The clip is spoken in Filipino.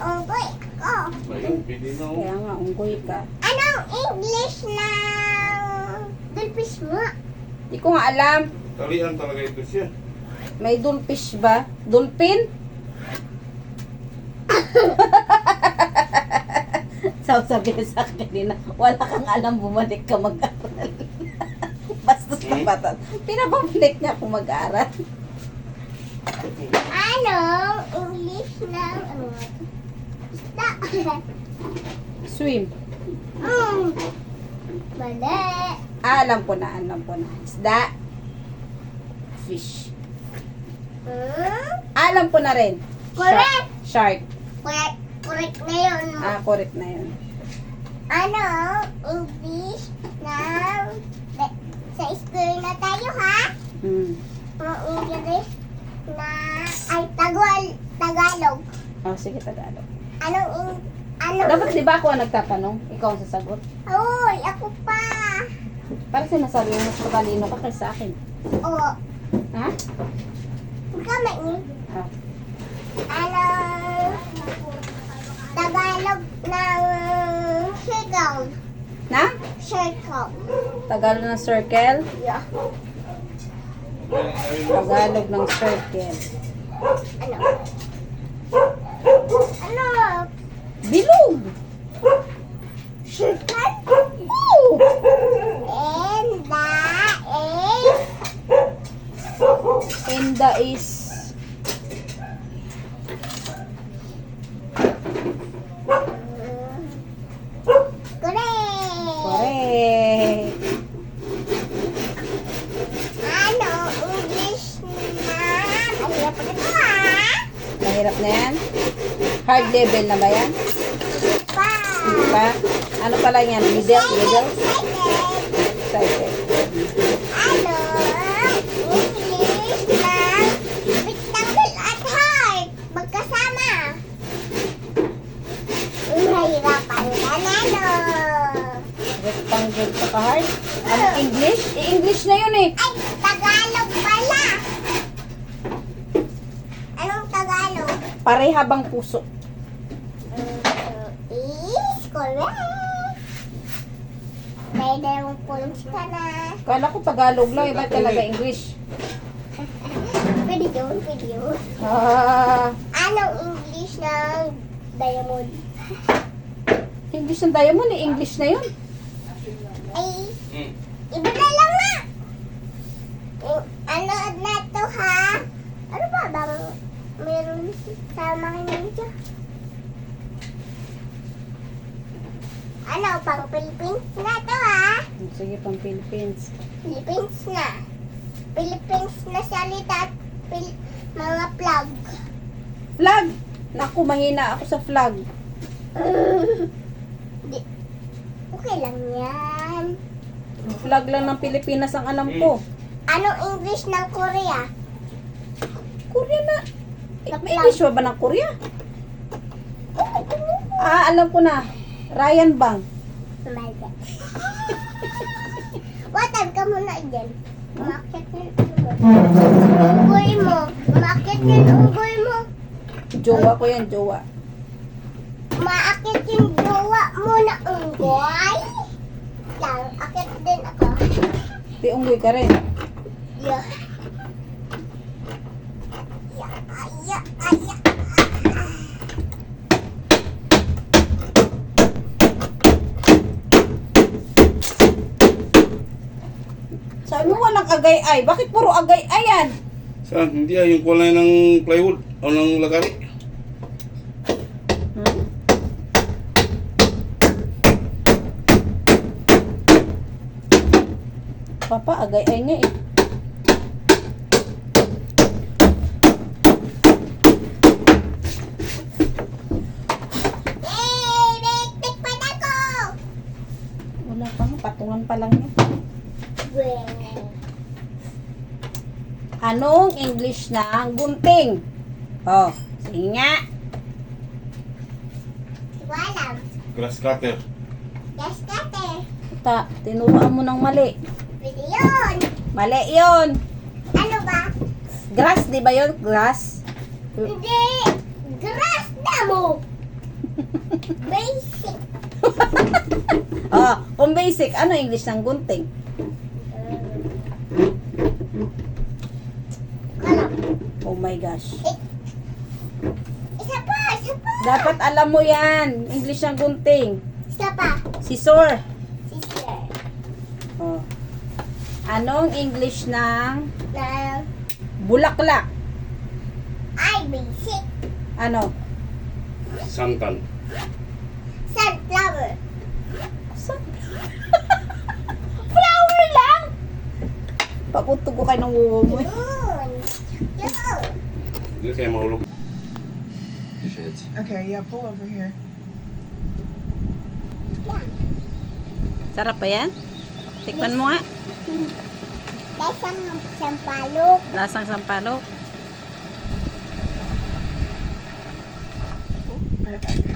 unggoy ko. Ayun, pwede na oh. Kaya nga, unggoy ka. Anong English ng dolphish mo? Di ko nga alam. Talian talaga ito siya. May dolphish ba? Dolphin? Sabi niya sa akin kanina, wala kang alam, bumalik ka mag-aral. Basta sa bata. Pinabalik niya kung mag-aral. Anong English ng isda? Swim. Mali. Alam ko na. Isda. Fish. Alam ko na rin. Correct. Shark. Correct na yun. Correct na yun. Anong English ng sa school na tayo, ha? Ang English na ay Tagalog. Sige, Tagalog. Ano? Dapat di ba ako ang nagtatanong? Ikaw ang sasagot? Uy, ako pa. Parang sinasabi mo mas matalino ka kaysa akin. Oo. Ha? Ikaw mainit. Ah. Ano? Tagalog ng circle. Na? Circle. Tagalog ng circle? Yeah. Tagalog ng circle. Ano? Bilog! Circle? Oo! And And is... correct. Correct! Ano? English na mahirap pa ito, ha? Mahirap na yan? Hard level na ba yan? Pa. Pa? Ano pala yan? Middle? Middle? Excited. Excited. Ano? English na rectangle at heart. Magkasama. Mahirapan ka na, no? Rectangle sa ka-hard? Ano English? English na yun eh. Ay, Tagalog pala. Anong Tagalog? Parehabang puso. Is correct. May dalawang points ka na. Kala ko Tagalog lang, iba talaga English. Pwede yun. Anong English ng diamond? English ng diamond eh, English na yun. Ay, iba na lang na. Ano na to, ha? Ano ba bang meron sa mga ninja? Ano, pang Philippines na to, ha? Sige, pang Philippines. Philippines na. Philippines na salita at mga flag. Flag! Naku, mahina ako sa flag. Okay lang yan. Flag lang ng Pilipinas ang alam ko. Anong English ng Korea? Korea na. May English ba ng Korea? Alam ko na. Ryan Bang. Oh my God. Watag ka muna dyan. Umakit yung unggoy mo. Umakit yung unggoy mo. Jowa ko yan, jowa. Umakit yung jowa mo na unggoy. Lang, akit din ako. Di unggoy ka rin. Yeah. Yeah. Sabi mo walang agay-ay. Bakit puro agay-ay yan? Saan? Hindi yung kulay ng plywood o ng lagari. Papa, agay-ay nga eh. Wala pa nga, patungan pa lang yan. Anong English ng gunting? Oh, sige nga. Walang. Grass cutter. Gas cutter. Tinuruan mo ng mali. Pwede yun. Mali yun. Ano ba? Grass, di ba yun? Grass. Hindi. Grass damo. Oh, kung basic, ano English ng gunting? Ano? Oh my gosh. Isa pa, isa pa. Dapat alam mo yan. English ng gunting. Isa pa. Scissor. Sister. Oh. Anong English ng Na bulaklak? ay basic. Ano? Santan. Sunflower. Flower lang! Paputog ko kayo ng wuwo mo. Yun. Yun. Hindi kaya mahulog. Okay, yeah, pull over here. Sarap pa yan? Tikman mo nga. Lasang sampalok. Lasang sampalok. Perfect.